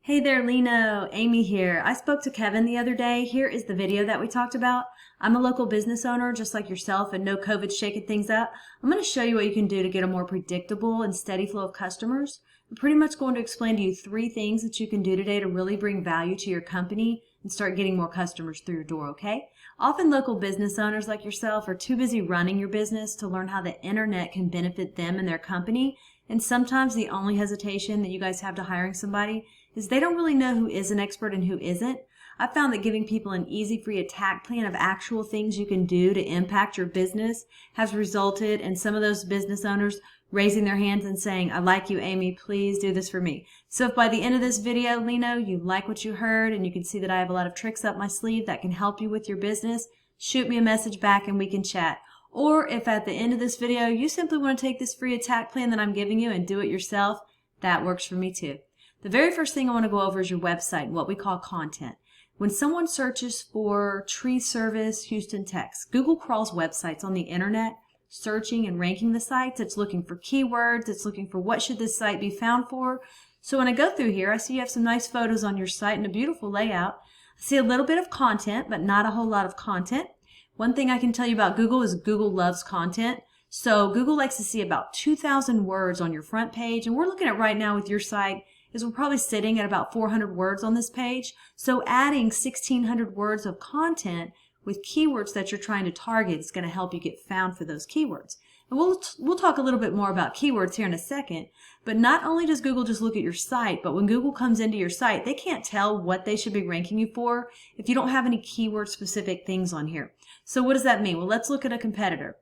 Hey there, Lino. Amy here. I spoke to Kevin the other day. Here is the video that we talked about. I'm a local business owner just like yourself, and no COVID's shaking things up. I'm going to show you what you can do to get a more predictable and steady flow of customers. I'm pretty much going to explain to you 3 things that you can do today to really bring value to your company and start getting more customers through your door, okay? Often local business owners like yourself are too busy running your business to learn how the internet can benefit them and their company. And sometimes the only hesitation that you guys have to hiring somebody is they don't really know who is an expert and who isn't. I found that giving people an easy free attack plan of actual things you can do to impact your business has resulted in some of those business owners raising their hands and saying, I like you, Amy, please do this for me. So if by the end of this video, Lino, you like what you heard and you can see that I have a lot of tricks up my sleeve that can help you with your business, shoot me a message back and we can chat. Or if at the end of this video you simply want to take this free attack plan that I'm giving you and do it yourself, that works for me too. The very first thing I want to go over is your website, what we call content. When someone searches for tree service Houston, Texas, Google crawls websites on the internet, searching and ranking the sites. It's looking for keywords. It's looking for what should this site be found for. So when I go through here, I see you have some nice photos on your site and a beautiful layout. I see a little bit of content, but not a whole lot of content. One thing I can tell you about Google is Google loves content. So Google likes to see about 2,000 words on your front page. And we're looking at right now with your site is we're probably sitting at about 400 words on this page. So adding 1,600 words of content with keywords that you're trying to target is going to help you get found for those keywords. And we'll talk a little bit more about keywords here in a second. But not only does Google just look at your site, but when Google comes into your site, they can't tell what they should be ranking you for if you don't have any keyword specific things on here. So what does that mean? Well, let's look at a competitor.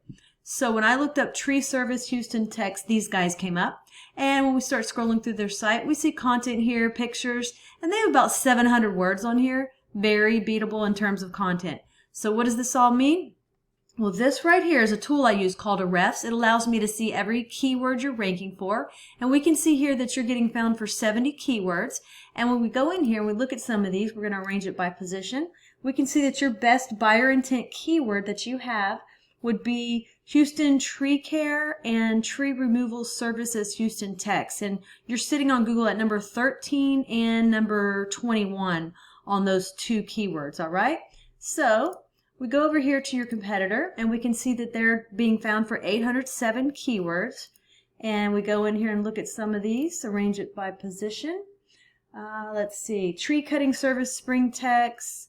So when I looked up tree service Houston, Texas, these guys came up. And when we start scrolling through their site, we see content here, pictures, and they have about 700 words on here. Very beatable in terms of content. So what does this all mean? Well, this right here is a tool I use called Ahrefs. It allows me to see every keyword you're ranking for. And we can see here that you're getting found for 70 keywords. And when we go in here and we look at some of these, we're going to arrange it by position. We can see that your best buyer intent keyword that you have would be Houston tree care and tree removal services Houston, Texas. And you're sitting on Google at number 13 and number 21 on those 2 keywords, all right? So we go over here to your competitor and we can see that they're being found for 807 keywords. And we go in here and look at some of these, arrange it by position. Let's see, tree cutting service Spring, Texas.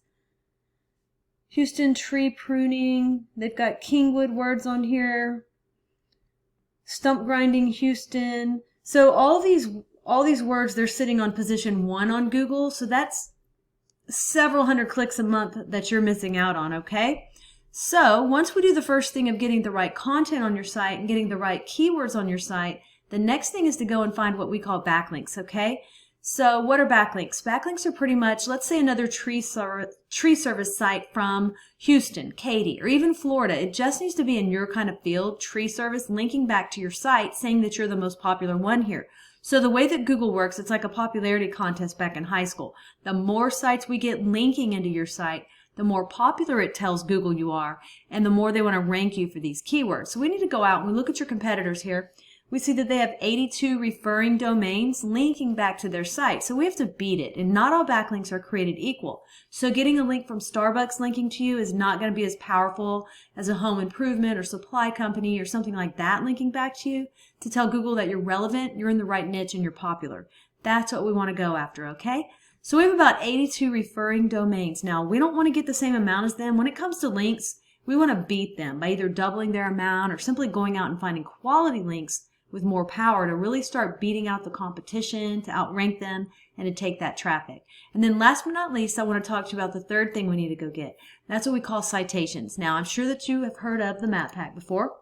Houston tree pruning. They've got Kingwood words on here. Stump grinding Houston. So all these words, they're sitting on position 1 on Google. So that's several hundred clicks a month that you're missing out on, okay? So once we do the first thing of getting the right content on your site and getting the right keywords on your site, the next thing is to go and find what we call backlinks, okay? So what are backlinks? Backlinks are pretty much, let's say another tree service site from Houston, Katy, or even Florida. It just needs to be in your kind of field, tree service, linking back to your site, saying that you're the most popular one here. So the way that Google works, it's like a popularity contest back in high school. The more sites we get linking into your site, the more popular it tells Google you are, and the more they want to rank you for these keywords. So we need to go out and we look at your competitors here. We see that they have 82 referring domains linking back to their site. So we have to beat it. And not all backlinks are created equal. So getting a link from Starbucks linking to you is not going to be as powerful as a home improvement or supply company or something like that linking back to you to tell Google that you're relevant, you're in the right niche, and you're popular. That's what we want to go after, okay? So we have about 82 referring domains. Now, we don't want to get the same amount as them. When it comes to links, we want to beat them by either doubling their amount or simply going out and finding quality links with more power to really start beating out the competition, to outrank them, and to take that traffic. And then last but not least, I want to talk to you about the third thing we need to go get. That's what we call citations. Now, I'm sure that you have heard of the Map Pack before.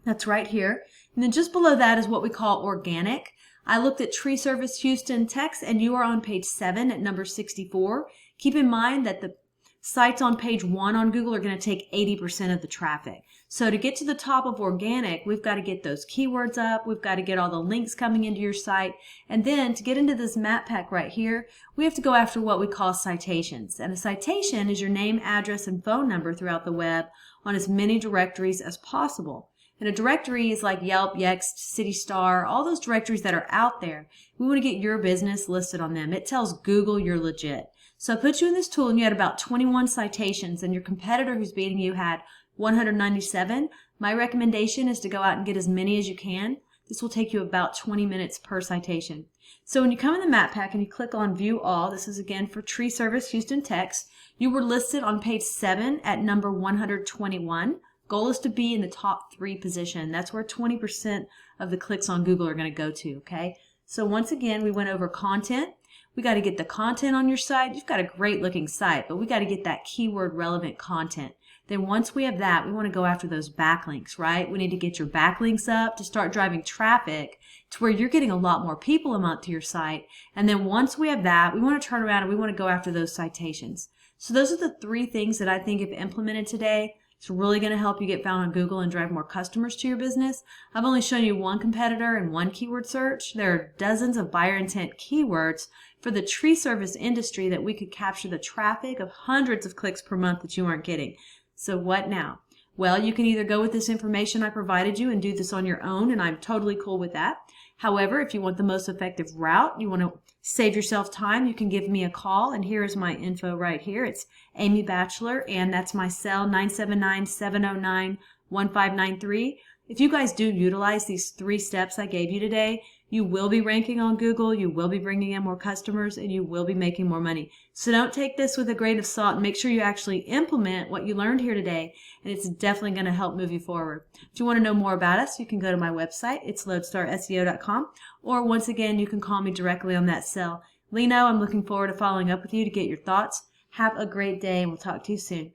That's right here. And then just below that is what we call organic. I looked at Tree Service Houston, Texas, and you are on page 7 at number 64. Keep in mind that the sites on page 1 on Google are going to take 80% of the traffic. So to get to the top of organic, we've got to get those keywords up. We've got to get all the links coming into your site. And then to get into this map pack right here, we have to go after what we call citations. And a citation is your name, address, and phone number throughout the web on as many directories as possible. And a directory is like Yelp, Yext, CityStar, all those directories that are out there. We want to get your business listed on them. It tells Google you're legit. So I put you in this tool and you had about 21 citations, and your competitor who's beating you had 197. My recommendation is to go out and get as many as you can. This will take you about 20 minutes per citation. So when you come in the map pack and you click on View All, this is again for Tree Service Houston, Texas, you were listed on page 7 at number 121. Goal is to be in the top 3 position. That's where 20% of the clicks on Google are going to go to, okay? So once again, we went over content. We got to get the content on your site. You've got a great looking site, but we got to get that keyword relevant content. Then once we have that, we want to go after those backlinks, right? We need to get your backlinks up to start driving traffic to where you're getting a lot more people a month to your site. And then once we have that, we want to turn around and we want to go after those citations. So those are the 3 things that I think if implemented today, it's really going to help you get found on Google and drive more customers to your business. I've only shown you one competitor and one keyword search. There are dozens of buyer intent keywords for the tree service industry that we could capture the traffic of hundreds of clicks per month that you aren't getting. So what now? Well, you can either go with this information I provided you and do this on your own, and I'm totally cool with that. However, if you want the most effective route, you want to save yourself time, you can give me a call, and here is my info right here. It's Amy Batchelor, and that's my cell, 979-709-1593. If you guys do utilize these 3 steps I gave you today, you will be ranking on Google, you will be bringing in more customers, and you will be making more money. So don't take this with a grain of salt, and make sure you actually implement what you learned here today, and it's definitely going to help move you forward. If you want to know more about us, you can go to my website. It's LodeStarSEO.com, or once again, you can call me directly on that cell. Lino, I'm looking forward to following up with you to get your thoughts. Have a great day, and we'll talk to you soon.